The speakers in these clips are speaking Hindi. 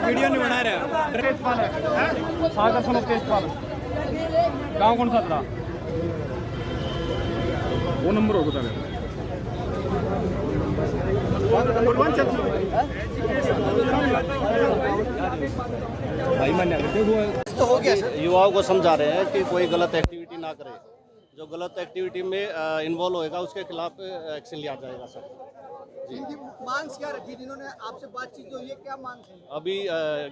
वीडियो नहीं बना रहा। सागर सुनो तेजपाल गाँव कौन सा था? वो नंबर होगा तो हो गया। युवाओं को समझा रहे हैं कि कोई गलत एक्टिविटी ना करे, जो गलत एक्टिविटी में इन्वॉल्व होएगा उसके खिलाफ एक्शन लिया जाएगा सर। इनकी मांग क्या रखी जिन्होंने आपसे बातचीत जो ये क्या मांग है? अभी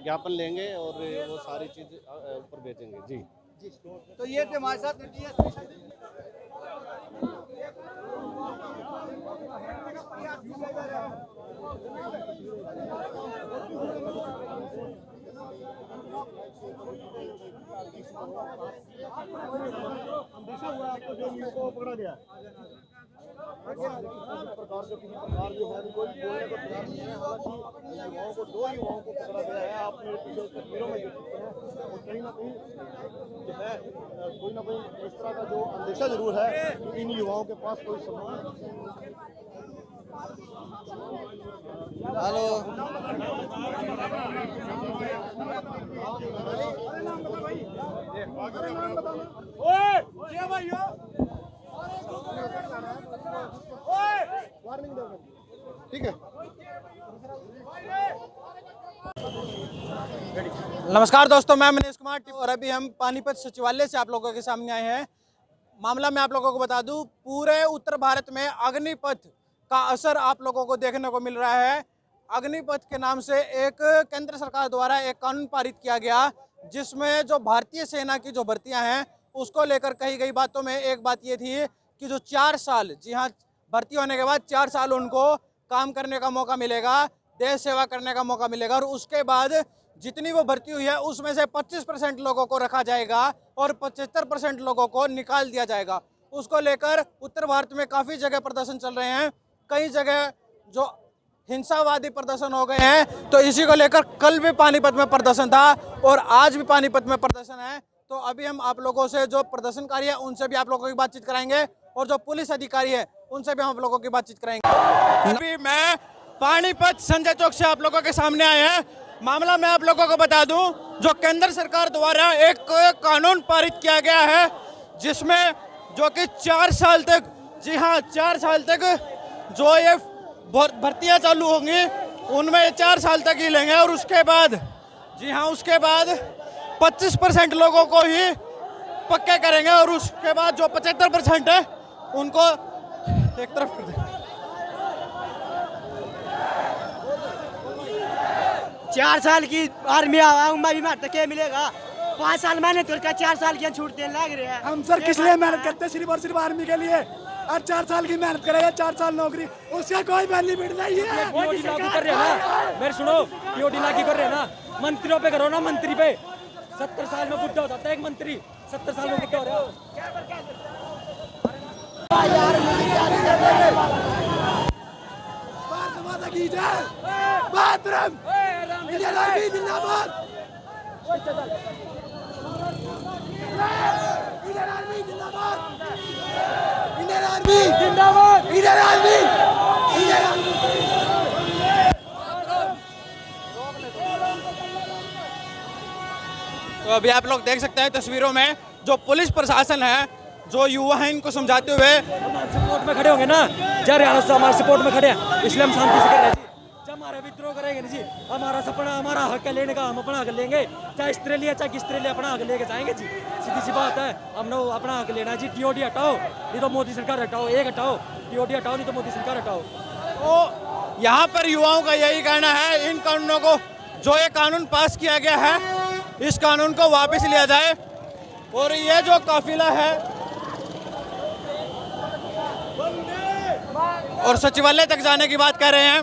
ज्ञापन लेंगे और वो सारी चीज ऊपर भेजेंगे जी। तो ये थे हमारे साथ पकड़ा गया प्रकार जो किसी प्रकार जो है कोई बोलने को तैयार नहीं है। हालांकि युवाओं को 2 युवाओं को पकड़ा गया है। आप मेरे पीछे तस्वीरों में देख सकते हैं और कहीं ना कहीं जो है कोई ना कोई इस तरह का जो अंदेशा जरूर है कि इन युवाओं के पास कोई सामान। हेलो ठीक है। नमस्कार दोस्तों, मैं मनीष कुमार और अभी हम पानीपत सचिवालय से आप लोगों के सामने आए हैं। मामला मैं आप लोगों को बता दूं, पूरे उत्तर भारत में अग्निपथ का असर आप लोगों को देखने को मिल रहा है। अग्निपथ के नाम से एक केंद्र सरकार द्वारा एक कानून पारित किया गया, जिसमें जो भारतीय सेना की जो भर्तियां हैं उसको लेकर कही गई बातों में एक बात ये थी कि जो 4 साल, जी हाँ, भर्ती होने के बाद 4 साल उनको काम करने का मौका मिलेगा, देश सेवा करने का मौका मिलेगा और उसके बाद जितनी वो भर्ती हुई है उसमें से 25% लोगों को रखा जाएगा और 75% लोगों को निकाल दिया जाएगा। उसको लेकर उत्तर भारत में काफ़ी जगह प्रदर्शन चल रहे हैं। कई जगह जो हिंसावादी प्रदर्शन हो गए हैं, तो इसी को लेकर कल भी पानीपत में प्रदर्शन था और आज भी पानीपत में प्रदर्शन है। तो अभी हम आप लोगों से जो प्रदर्शनकारी है उनसे भी आप लोगों की बातचीत कराएंगे और जो पुलिस अधिकारी है उनसे भी हम आप लोगों की बातचीत कराएंगे। अभी मैं पानीपत संजय चौक से आप लोगों के सामने आए हैं। मामला मैं आप लोगों को बता दूं, जो केंद्र सरकार द्वारा एक कानून पारित किया गया है, जिसमें जो कि 4 साल तक, जी हाँ 4 साल तक जो ये भर्तियां चालू होंगी उनमें 4 साल तक ही लेंगे और उसके बाद, जी हाँ, उसके बाद 25% लोगों को ही पक्के करेंगे और उसके बाद जो 75% है उनको एक तरफ कर देंगे। 4 साल की आर्मी में तक मिलेगा। 5 साल मेहनत करके 4 साल की छूट देने लग रहे हैं। हम सर किस लिए मेहनत करते हैं? सिर्फ और सिर्फ आर्मी के लिए। और 4 साल की मेहनत करेगा, 4 साल नौकरी, उसका कोई बेनिफिट नहीं है। पीओडी लागू कर रहे हैं ना, मेरे सुनो, पीओडी लागू कर रहे हैं ना, मंत्रियों पे करो ना, मंत्री पे। 70 साल में बुढ़ा हो जाता है एक मंत्री, 70 साल में बुढ़ा हो रहा है। तो अभी आप लोग देख सकते हैं तस्वीरों में जो पुलिस प्रशासन है, जो युवा है, इनको समझाते हुए सपोर्ट में खड़े होंगे ना, जय हरियाणा से हमारे सपोर्ट में खड़े हैं, इसलिए हम शांति से कर रहे हैं। जब हमारे विद्रोह करेंगे जी, हमारा सपना, हमारा हक है लेने का, हम अपना हक लेंगे, चाहे ऑस्ट्रेलिया चाहे ऑस्ट्रेलिया अपना हक लेके जाएंगे जी। सीधी सी बात है, हमने अपना हक लेना जी। टीओडी हटाओ, नहीं तो मोदी सरकार हटाओ, एक हटाओ, टीओडी हटाओ, नहीं तो मोदी सरकार हटाओ। तो यहाँ पर युवाओं का यही कहना है, इन कानूनों को, जो ये कानून पास किया गया है, इस कानून को वापस लिया जाए और ये जो काफिला है और सचिवालय तक जाने की बात कर रहे हैं।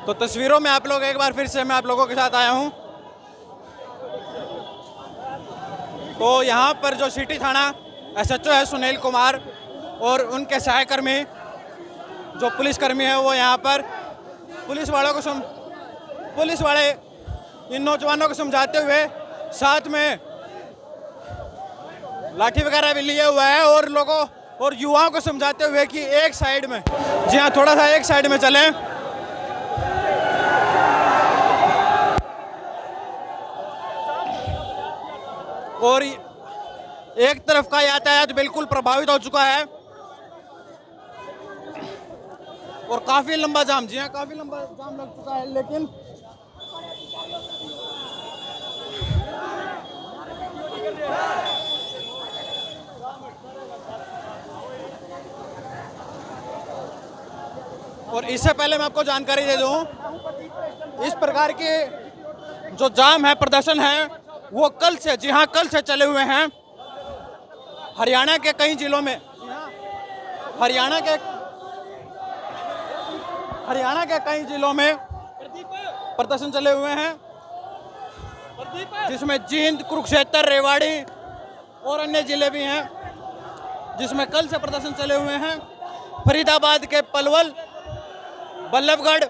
तो तो तस्वीरों में आप लोग एक बार फिर से मैं आप लोगों के साथ आया हूं। तो यहाँ पर जो सिटी थाना SHO है सुनील कुमार और उनके सहकर्मी जो पुलिसकर्मी है वो यहाँ पर पुलिस वाले इन नौजवानों को समझाते हुए साथ में लाठी वगैरह भी लिए हुआ है और लोगों और युवाओं को समझाते हुए कि एक साइड में, जी हाँ, थोड़ा सा एक साइड में चलें। और एक तरफ का यातायात बिल्कुल प्रभावित हो चुका है और काफी लंबा जाम, जी हाँ, काफी लंबा जाम लग चुका है। लेकिन और इससे पहले मैं आपको जानकारी दे दूं, इस प्रकार के जो जाम है, प्रदर्शन है, वो कल से, जी हाँ, कल से चले हुए हैं। हरियाणा के कई जिलों में, हरियाणा के कई जिलों में प्रदर्शन चले हुए हैं, जिसमें जींद, कुरुक्षेत्र, रेवाड़ी और अन्य जिले भी हैं, जिसमें कल से प्रदर्शन चले हुए हैं। फरीदाबाद के पलवल, बल्लभगढ़,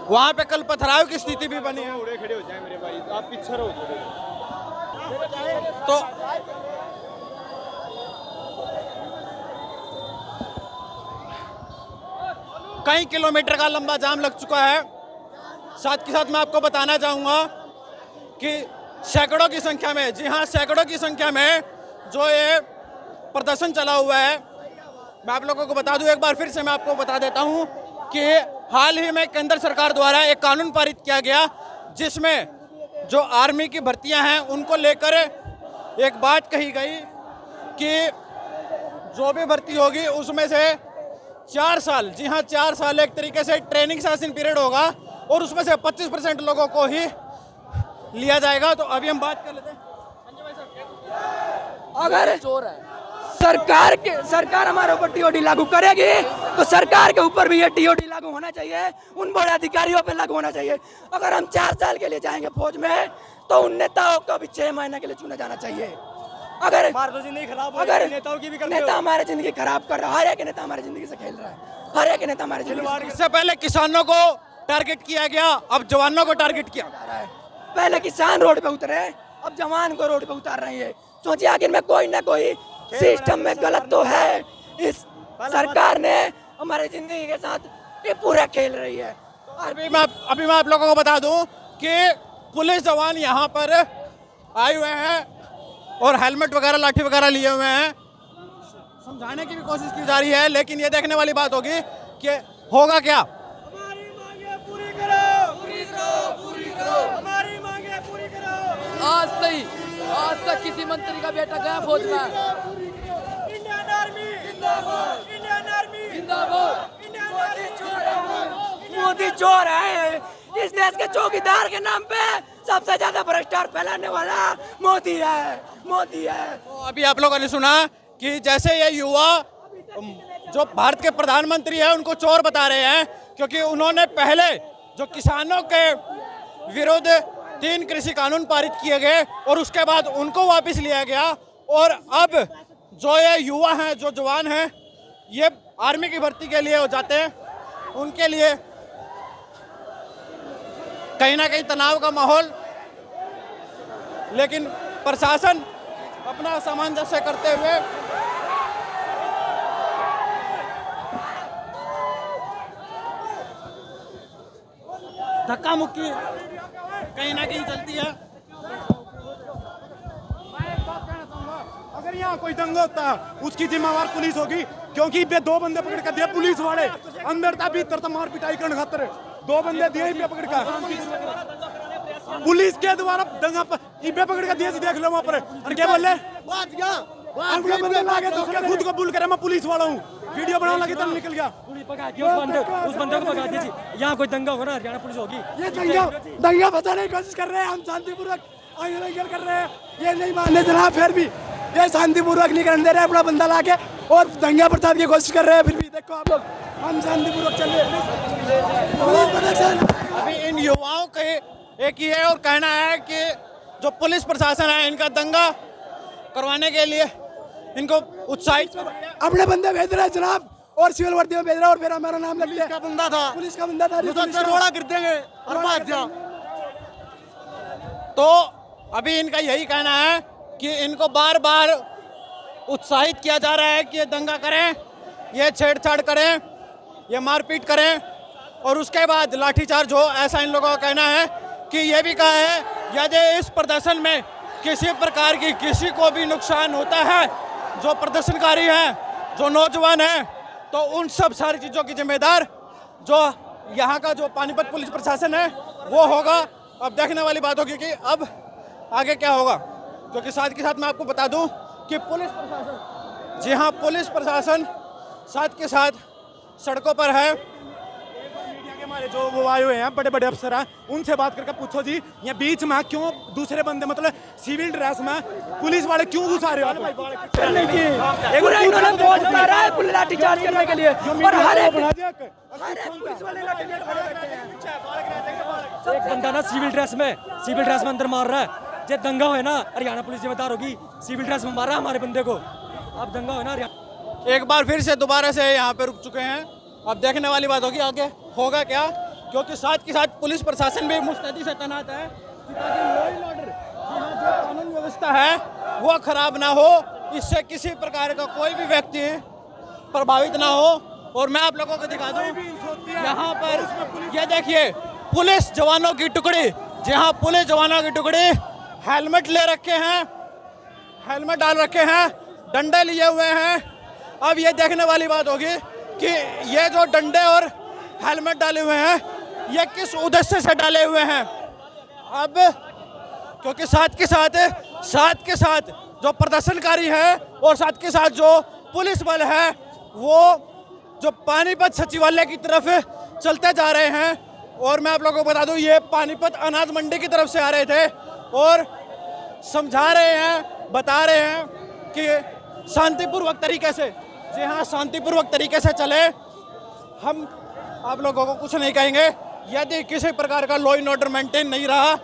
वहां पे कल पथराव की स्थिति भी बनी है। उड़े खड़े हो जाए मेरे भाई, आप पीछे रहो थोड़े। तो कई किलोमीटर का लंबा जाम लग चुका है। साथ के साथ मैं आपको बताना चाहूंगा कि सैकड़ों की संख्या में, जी हाँ, सैकड़ों की संख्या में जो ये प्रदर्शन चला हुआ है। मैं आप लोगों को बता दूं, एक बार फिर से मैं आपको बता देता हूं कि हाल ही में केंद्र सरकार द्वारा एक कानून पारित किया गया, जिसमें जो आर्मी की भर्तियां हैं उनको लेकर एक बात कही गई कि जो भी भर्ती होगी उसमें से 4 साल, जी हाँ, 4 साल एक तरीके से ट्रेनिंग सेशन पीरियड होगा और उसमें से 25% लोगों को ही लिया जाएगा। तो अभी हम बात कर लेते हैं। अगर सरकार हमारे ऊपर TOD लागू करेगी तो सरकार के ऊपर भी ये TOD लागू होना चाहिए, उन बड़े अधिकारियों पे लागू होना चाहिए। अगर हम 4 साल के लिए जाएंगे फौज में तो उन नेताओं को भी 6 महीने के लिए चुना जाना चाहिए। अगर नेताओं की भी नेता हमारी जिंदगी खराब कर रहा है, हर एक नेता हमारी जिंदगी से खेल रहा है, हर एक नेता हमारी जिंदगी। इससे पहले किसानों को टारगेट किया गया, अब जवानों को टारगेट किया जा रहा है। पहले किसान रोड पे उतरे, अब जवान को रोड पे उतार रही है। सोचिए आखिर में कोई ना कोई सिस्टम में गलत तो है। इस सरकार ने हमारे जिंदगी के साथ ये पूरा खेल रही है। अभी मैं आप लोगों को बता दूं कि पुलिस जवान यहाँ पर आए हुए हैं और हेलमेट वगैरह, लाठी वगैरह लिए हुए हैं। समझाने की भी कोशिश की जा रही है, लेकिन ये देखने वाली बात होगी कि होगा क्या। हमारी मांगे पूरी करो, पूरी करो, पूरी करो, हमारी मांगे पूरी करो। आज तक किसी मंत्री का बेटा गया फौज में। इंडियन आर्मी जिंदाबाद, इंडियन आर्मी जिंदाबाद, इंडियन आर्मी। मोदी चोर है। इस देश के चौकीदार के नाम पे सबसे ज्यादा भ्रष्टाचार फैलाने वाला मोदी है, मोदी है। तो अभी आप लोगों ने सुना कि जैसे ये युवा जो भारत के प्रधानमंत्री हैं उनको चोर बता रहे हैं, क्योंकि उन्होंने पहले जो किसानों के विरुद्ध 3 कृषि कानून पारित किए गए और उसके बाद उनको वापस लिया गया। और अब जो ये युवा हैं, जो जवान हैं, ये आर्मी की भर्ती के लिए हो जाते हैं। उनके लिए कहीं ना कहीं तनाव का माहौल, लेकिन प्रशासन अपना सामंजस्य करते हुए धक्का मुक्की कहीं ना कहीं चलती है। अगर यहाँ कोई दंगा होता है उसकी जिम्मेवार पुलिस होगी, क्योंकि बे 2 बंदे पकड़ कर दिए पुलिस वाले, अंदर था भीतर था मार पिटाई करने खातर 2 बंदे दिए पे पकड़ कर, पुलिस के द्वारा दंगा पे पकड़ कर दिए। देख लो वहाँ पर और क्या बोल रहे खुद को भूल कर मैं पुलिस वाला हूँ, वीडियो बनाने लगे तब निकल गया। उस बंदे को भगा दीजिए। यहाँ कोई दंगा होगा ना, हरियाणा पुलिस होगी। ये दंगा बचाने की कोशिश कर रहे हैं, हम शांतिपूर्वक आंदोलन कर रहे हैं, ये नहीं मानने देना। फिर भी ये शांतिपूर्वक नहीं करने दे रहे हैं, अपना बंदा लाके और दंगा प्रसाद की कोशिश कर रहे हैं। फिर भी देखो आप लोग, हम शांतिपूर्वक चल रहे हैं। अभी इन युवाओं के एक ये और कहना है कि जो पुलिस प्रशासन है इनका दंगा करवाने के लिए इनको उत्साहित अपने बंदे भेज रहा है जनाब, और सिविल वर्दी में भेज रहा है, और फिर हमारा नाम लग गया। बंदा था, पुलिस का बंदा था, रोड़ा गिर देंगे और भाग जा। तो अभी इनका यही कहना है कि इनको बार बार उत्साहित किया जा रहा है कि ये दंगा करें, ये छेड़छाड़ करें, ये मारपीट करें, और उसके बाद लाठीचार्ज हो। ऐसा इन लोगों का कहना है कि ये भी कहा है यदि इस प्रदर्शन में किसी प्रकार की किसी को भी नुकसान होता है, जो प्रदर्शनकारी हैं, जो नौजवान हैं, तो उन सब सारी चीज़ों की जिम्मेदार जो यहाँ का जो पानीपत पुलिस प्रशासन है वो होगा। अब देखने वाली बात होगी कि अब आगे क्या होगा, क्योंकि साथ के साथ मैं आपको बता दूं कि पुलिस प्रशासन, जी हाँ, पुलिस प्रशासन साथ के साथ सड़कों पर है। मीडिया के हमारे जो वो आए हुए हैं बड़े बड़े अफसर हैं, उनसे बात करके पूछो जी, ये बीच में क्यों दूसरे बंदे मतलब सिविल ड्रेस में पुलिस वाले क्यों घुसा रहे हो आप? पूरा इन्होंने बोझ उतारा है पुलिस लाठीचार्ज करने के लिए, और हर एक पुलिस वाले लाठीचार्ज खड़े बैठे हैं। एक बंदा ना सिविल ड्रेस में अंदर मार रहा है। जब दंगा हो ना, हरियाणा पुलिस जिम्मेदार होगी। सिविल ड्रेस में मार रहा है हमारे बंदे को। अब दंगा हो ना, एक बार फिर से दोबारा से यहाँ पे रुक चुके हैं। अब देखने वाली बात होगी आगे होगा क्या, क्योंकि साथ के साथ पुलिस प्रशासन भी मुस्तैदी से तैनात है ताकि लॉ एंड ऑर्डर, यहाँ जो कानून व्यवस्था है वो खराब ना हो, इससे किसी प्रकार का कोई भी व्यक्ति प्रभावित ना हो। और मैं आप लोगों को दिखा दूं यहाँ पर, ये देखिए पुलिस जवानों की टुकड़ी, जी हाँ, पुलिस जवानों की टुकड़ी हेलमेट ले रखे हैं, हेलमेट डाल रखे हैं, डंडे लिए हुए हैं। अब ये देखने वाली बात होगी कि ये जो डंडे और हेलमेट डाले हुए हैं ये किस उद्देश्य से डाले हुए हैं। अब क्योंकि साथ के साथ जो प्रदर्शनकारी है और साथ के साथ जो पुलिस बल है वो जो पानीपत सचिवालय की तरफ चलते जा रहे हैं। और मैं आप लोगों को बता दूं ये पानीपत अनाज मंडी की तरफ से आ रहे थे और समझा रहे हैं, बता रहे हैं कि शांतिपूर्वक तरीके से, जी हाँ, शांतिपूर्वक तरीके से चले। हम आप लोगों को कुछ नहीं कहेंगे। यदि किसी प्रकार का लॉ एंड ऑर्डर मेंटेन नहीं रहा,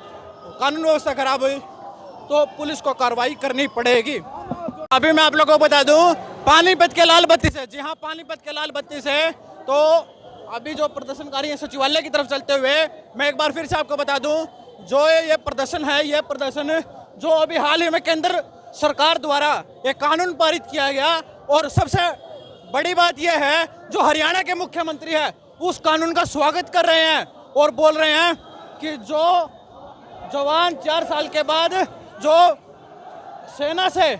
कानून व्यवस्था खराब हुई, तो पुलिस को कार्रवाई करनी पड़ेगी। अभी मैं आप लोगों को बता दूं पानीपत के लाल बत्ती से, जी हाँ, पानीपत के लाल बत्ती से, तो अभी जो प्रदर्शनकारी हैं सचिवालय की तरफ चलते हुए, मैं एक बार फिर से आपको बता दूं जो ये प्रदर्शन है, ये प्रदर्शन जो अभी हाल ही में केंद्र सरकार द्वारा एक कानून पारित किया गया, और सबसे बड़ी बात यह है जो हरियाणा के मुख्यमंत्री है उस कानून का स्वागत कर रहे हैं और बोल रहे हैं कि जो जवान 4 साल के बाद जो सेना से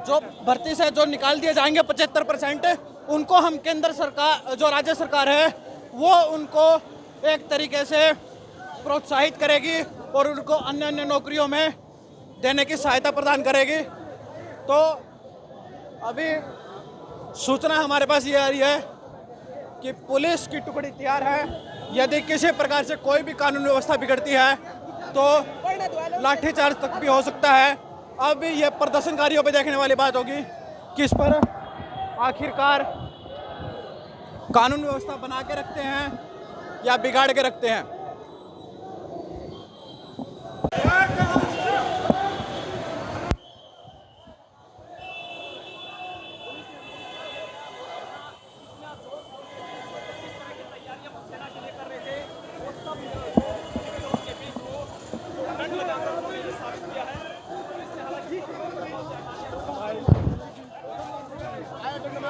जो भर्ती से जो निकाल दिए जाएंगे 75%, उनको हम केंद्र सरकार, जो राज्य सरकार है वो उनको एक तरीके से प्रोत्साहित करेगी और उनको अन्य अन्य नौकरियों में देने की सहायता प्रदान करेगी। तो अभी सूचना हमारे पास ये आ रही है कि पुलिस की टुकड़ी तैयार है। यदि किसी प्रकार से कोई भी कानून व्यवस्था बिगड़ती है तो लाठीचार्ज तक भी हो सकता है। अब ये प्रदर्शनकारियों पे देखने वाली बात होगी कि इस पर आखिरकार कानून व्यवस्था बना के रखते हैं या बिगाड़ के रखते हैं।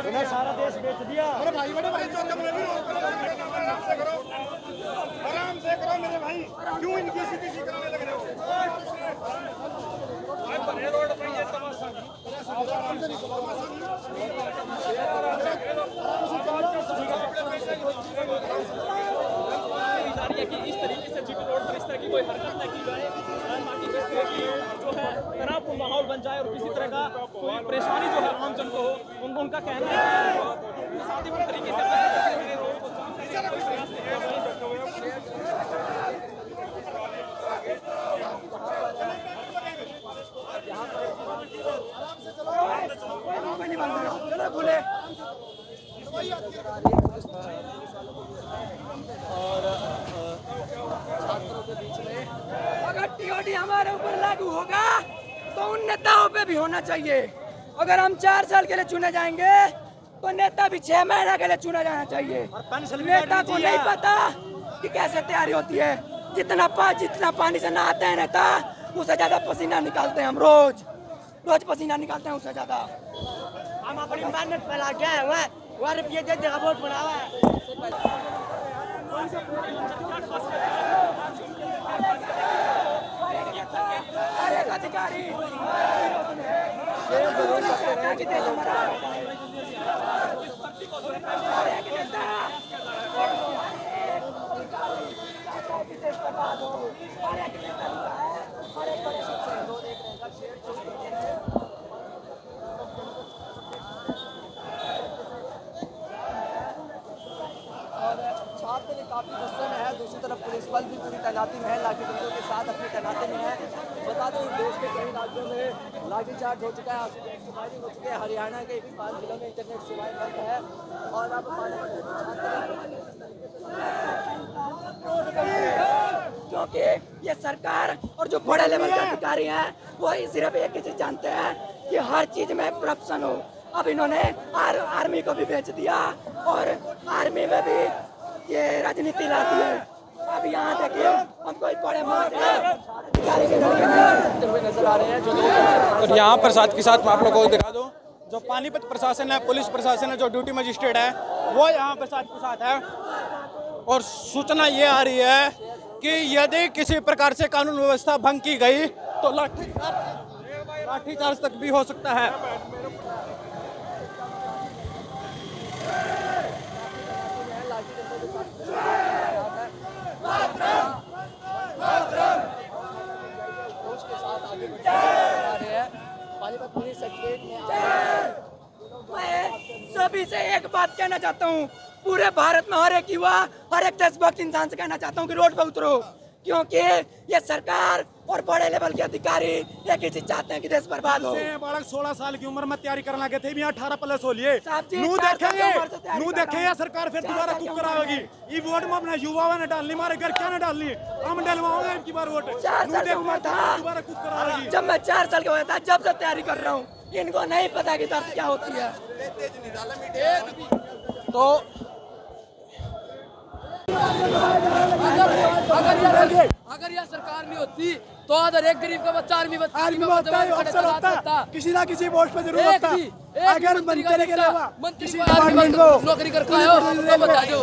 इन्हें सारा देश बेच दिया। अरे भाई बड़े भाई आराम से करो, आराम से करो मेरे भाई, क्यों इनकी स्थिति कराने लग रहे हो? इस तरीके से जीटी रोड पर इस तरह की कोई हरकत न की जाए, ताकि इस तरह की जो है तनावपूर्ण माहौल बन जाए और किसी तरह का कोई परेशानी जो है आम जन को हो। उनका कहना है शांतिपूर्ण तरीके से चलो बोले हमारे ऊपर लागू होगा तो उन नेताओं पे भी होना चाहिए। अगर हम 4 साल के लिए चुने जाएंगे तो नेता भी 6 महीने के लिए चुना जाना चाहिए। नेता को नहीं पता कि कैसे तैयारी होती है। जितना पानी से नहाते हैं नेता, उससे ज्यादा पसीना निकालते हैं हम। रोज पसीना निकालते हैं उससे ज्यादा। हम अपनी मेहनत फैला के वहाँ रुपये दे देगा, वोट बनावा है। अधिकारी छात्र काफी गुस्से में है। दूसरी तरफ पुलिस बल भी पूरी तैनाती में है, लाठी डंडों के साथ अपनी तैनाती में है। बता दें देश के कई राज्यों में लाठीचार्ज हो चुका है, फायरिंग हो चुकी है। हरियाणा के भी 5 जिलों में इंटरनेट सेवाएं बंद है और अब क्योंकि ये सरकार और जो बड़े लेवल के अधिकारी हैं वो सिर्फ एक ही चीज जानते हैं कि हर चीज में करप्शन हो। अब इन्होंने आर्मी को भी बेच दिया और आर्मी में भी ये राजनीति लाती है। अब यहाँ देखिए हम कोई बड़े अधिकारी के नजर आ रहे हैं जो और यहाँ पर साथ के साथ मैं आप लोगों को दिखा दूँ, जो पानीपत प्रशासन है, पुलिस प्रशासन है, जो ड्यूटी मजिस्ट्रेट है, वो यहाँ पर साथ के साथ है। और सूचना ये आ रही है कि यदि किसी प्रकार से कानून व्यवस्था भंग की गई तो लाठीचार्ज तक भी हो सकता है। मैं सभी से एक बात कहना चाहता हूँ, पूरे भारत में हर एक युवा, हर एक देशभक्त इंसान से कहना चाहता हूँ कि रोड पर उतरो, क्योंकि ये सरकार और बड़े लेवल के अधिकारी एक ही चीज चाहते हैं कि देश बर्बाद हो। बालक 16 साल की उम्र में तैयारी करने लगे थे, भी 18+ हो लिए। नू देखेंगे सरकार फिर दोबारा कुछ कराएगी। ये वोट में अपने युवाओं ने डालनी, हमारे घर क्या ने डालनी, हम डलवाओगे इनकी बार वोट। 4 साल की उम्र था दोबारा कुछ कराएगी। जब मैं 4 साल का हुआ था, जब से तैयारी कर रहा हूँ। इनको नहीं पता कि दर्द क्या होती है। तो अगर यह सरकार नहीं होती तो अगर एक गरीब का बच्चा आर्मी होता, किसी ना किसी पोस्ट पे जरूर होता। अगर मंत्री के अलावा नौकरी कर पाए हो तो बता दो।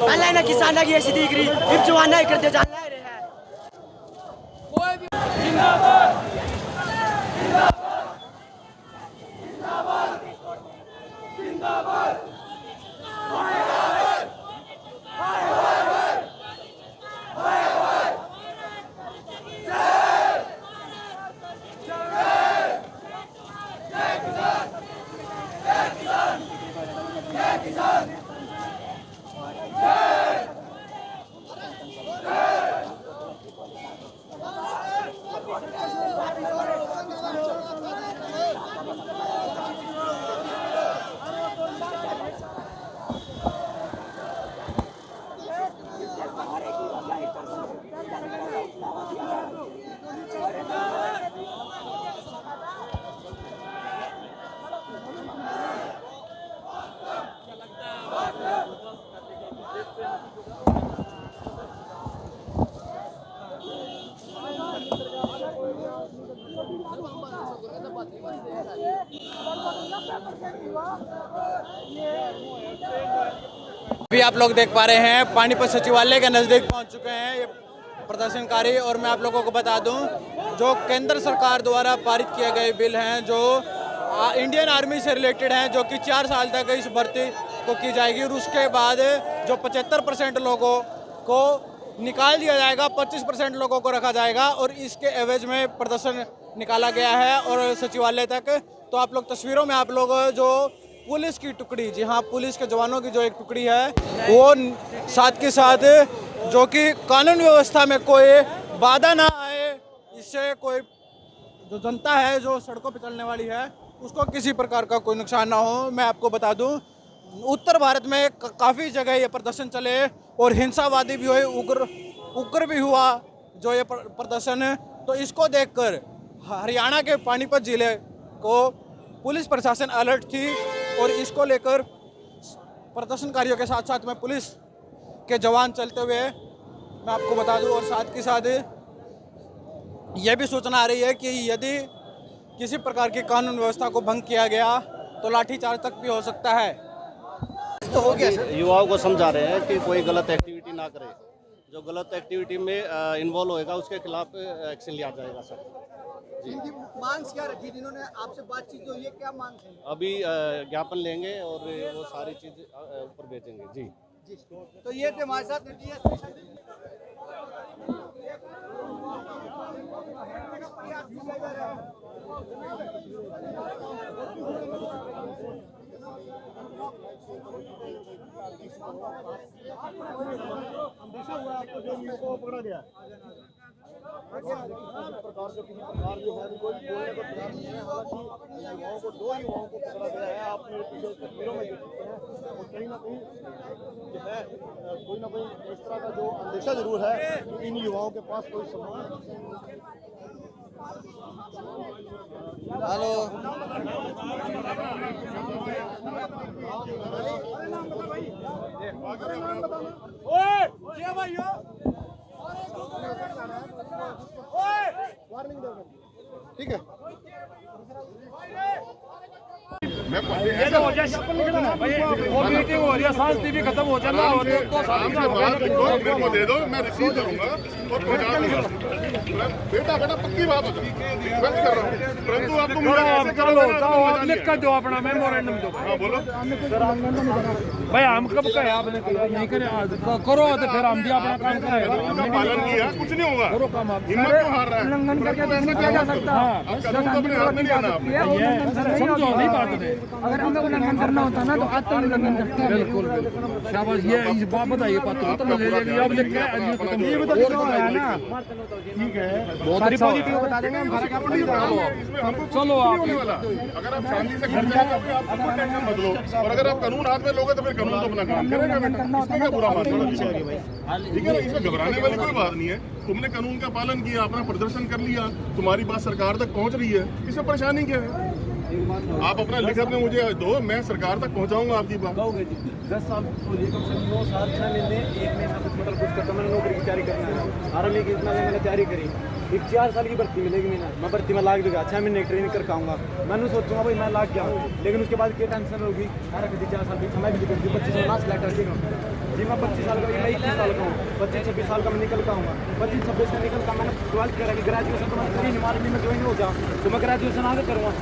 ऑनलाइन किसान लगी ऐसी डिग्री इब जवाना ही करते जाना है। कोई भी अभी आप लोग देख पा रहे हैं पानीपत सचिवालय के नज़दीक पहुंच चुके हैं ये प्रदर्शनकारी। और मैं आप लोगों को बता दूं, जो केंद्र सरकार द्वारा पारित किए गए बिल हैं जो इंडियन आर्मी से रिलेटेड हैं, जो कि 4 साल तक इस भर्ती को की जाएगी। और उसके बाद जो 75% लोगों को निकाल दिया जाएगा, 25% लोगों को रखा जाएगा। और इसके एवज में प्रदर्शन निकाला गया है और सचिवालय तक। तो आप लोग तस्वीरों में आप लोग जो पुलिस की टुकड़ी, जी हाँ, पुलिस के जवानों की जो एक टुकड़ी है, वो साथ के साथ जो कि कानून व्यवस्था में कोई बाधा ना आए, इससे कोई जो जनता है जो सड़कों पर चलने वाली है उसको किसी प्रकार का कोई नुकसान ना हो। मैं आपको बता दूं, उत्तर भारत में काफ़ी जगह ये प्रदर्शन चले और हिंसावादी भी हुए, उग्र भी हुआ। जो ये प्रदर्शन है, तो इसको देखकर हरियाणा के पानीपत जिले को पुलिस प्रशासन अलर्ट थी और इसको लेकर प्रदर्शनकारियों के साथ साथ में पुलिस के जवान चलते हुए मैं आपको बता दूं। और साथ के साथ यह भी सूचना आ रही है कि यदि किसी प्रकार की कानून व्यवस्था को भंग किया गया तो लाठीचार्ज तक भी हो सकता है। तो हो गया सर। युवाओं को समझा रहे हैं कि कोई गलत एक्टिविटी ना करे, जो गलत एक्टिविटी में इन्वॉल्व होएगा उसके खिलाफ एक्शन लिया जाएगा सर। इनकी मांग क्या रखी जिन्होंने आपसे बातचीत जो ये क्या मांग है? अभी ज्ञापन लेंगे और वो सारी चीज़ ऊपर भेजेंगे। जी तो ये थे हमारे साथ पकड़ा गया प्रकार जो किसी प्रकार जो है कोई बोलने को तैयार नहीं है। हालांकि युवाओं को 2 युवाओं को पकड़ा गया है। आप मेरे पीछे तस्वीरों में देख सकते हैं और कहीं ना कहीं जो है कोई ना कोई इस तरह का जो अंदेशा जरूर है कि इन युवाओं के पास कोई सामान। हेलो ठीक है वो मीटिंग हो रही है, शांति भी खत्म हो जाना और दे दो, मैं रिसीव करूंगा और पहुंचा दूंगा। बेटा पक्की बात है, रिक्वेस्ट कर रहा हूँ, परंतु आप तुम चलो लिख कर दो अपना मेमोरेंडम दो। हाँ बोलो भाई हम कब कहे आपने नहीं करे करो तो फिर हम भी अपना काम करेगा। हमने पालन किया, कुछ नहीं होगा। हिम्मत तो हार रहा है, उल्लंघन करके देखने किया जा सकता है। अब कानून को अपने हाथ में नहीं आना आपने। समझो नहीं बात है। अगर हमें उल्लंघन करना होता ना तो आज तो उल्लंघन करते हैं। बिल्कुल शाबाश, ये इस बात बताइए पता तो ले लेंगे। अब लिख के ये भी तो है ना, ठीक है सारी पॉजिटिव बता देंगे हम। इसमें हमको चलो कुछ आप नहीं होने वाला। अगर आप शांति से कर जाएंगे तो आप कोई टेंशन मत लो, और अगर आप कानून हाथ में लोगे तो फिर कानून तो अपना काम करेगा बेटा। इसमें क्या बुरा बात है? ठीक है ना, इसमें घबराने वाली कोई बात नहीं है। तुमने कानून का पालन किया, अपना प्रदर्शन कर लिया, तुम्हारी बात सरकार तक पहुंच रही है, इसमें परेशानी क्या है? आप अपना लिखत में मुझे दो, मैं सरकार तक पहुंचाऊंगा आपकी बात। 10 साल कम से 9 साल 6 महीने 1 महीना मतलब कुछ करता मैंने नौकरी की तैयारी करना है। आर्मी की इतना मैंने तैयारी करी, एक 4 साल की भर्ती मिलेगी मैं भर्ती में लाग दूंगा, 6 महीने ट्रेनिंग कर पाऊंगा। मैंने सोचूंगा भाई मैं लाग गया, लेकिन उसके बाद क्या टेंशन होगी? 4 साल की समय भी 25 साल लास्ट लेटर जी मैं 25 साल का, मैं 21 साल का हूँ, 25-26 साल का मैं निकल का हूँ। 25-26 का निकल का मैंने 12th करा कि ग्रेजुएशन तो मैंने करी नहीं, मार्च में ज्वाइन हो जाऊँ तो मैं ग्रेजुएशन आगे करूँगा।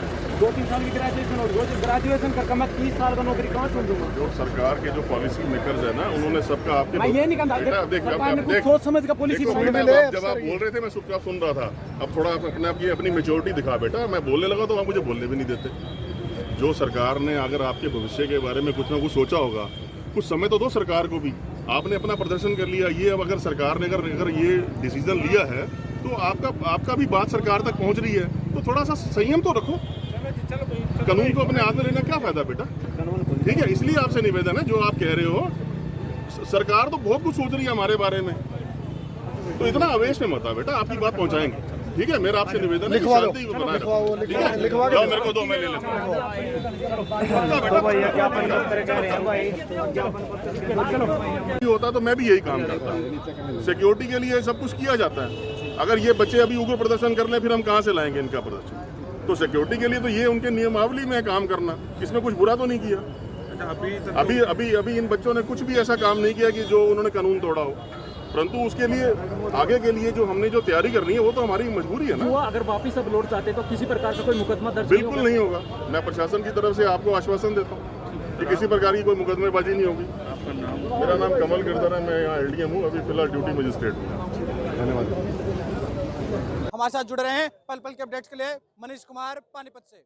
2-3 साल की ग्रेजुएशन और ग्रेजुएशन करके मैं 30 साल का नौकरी कहाँ छोड़ दूंगा? जो सरकार के जो पॉलिसी मेकर्स है ना, उन्होंने सबका आपके मैं ये नहीं कहता सरकार ने कुछ सोच समझ का पॉलिसी जब आप बोल रहे थे मैं चुपचाप सुन रहा था। अब थोड़ा अपने आप की अपनी मेच्योरिटी दिखा बेटा। मैं बोलने लगा तो आप मुझे बोलने भी नहीं देते। जो सरकार ने अगर आपके भविष्य के बारे में कुछ ना कुछ सोचा होगा, कुछ समय तो दो सरकार को भी। आपने अपना प्रदर्शन कर लिया, ये अब अगर सरकार ने अगर ये डिसीजन लिया है तो आपका भी बात सरकार तक पहुंच रही है, तो थोड़ा सा संयम तो रखो। कानून को अपने हाथ में लेना क्या फायदा बेटा? ठीक है, इसलिए आपसे निवेदन है, जो आप कह रहे हो सरकार तो बहुत कुछ सोच रही है हमारे बारे में, तो इतना आवेश में मत आ बेटा, आपकी बात पहुंचाएंगे। ठीक है, मेरा आपसे निवेदन है, शांति बनाए रखो। ठीक है, जाओ मेरे को दो, मैं ले लेता हूँ। होता तो मैं भी यही काम करता। सिक्योरिटी के लिए सब कुछ किया जाता है। अगर ये बच्चे अभी उग्र प्रदर्शन कर ले, फिर हम कहाँ से लाएंगे इनका प्रदर्शन? तो सिक्योरिटी के लिए तो ये उनके नियमावली में काम करना, इसमें कुछ बुरा तो नहीं किया। अभी इन बच्चों ने कुछ भी ऐसा काम नहीं किया कि जो उन्होंने कानून तोड़ा हो, परंतु उसके लिए आगे के लिए जो हमने जो तैयारी करनी है वो तो हमारी मजबूरी है ना। अगर वापिस अब लौट चाहते तो किसी प्रकार का कोई मुकदमा दर्ज बिल्कुल नहीं होगा। मैं प्रशासन की तरफ से आपको आश्वासन देता हूँ कि किसी प्रकार की कोई मुकदमेबाजी नहीं होगी। मेरा नाम कमल गिरधर है, मैं यहाँ LDM हूँ, अभी फिलहाल ड्यूटी मजिस्ट्रेट हूँ। धन्यवाद। हमारे साथ जुड़ रहे हैं पल पल के अपडेट्स के लिए मनीष कुमार पानीपत से।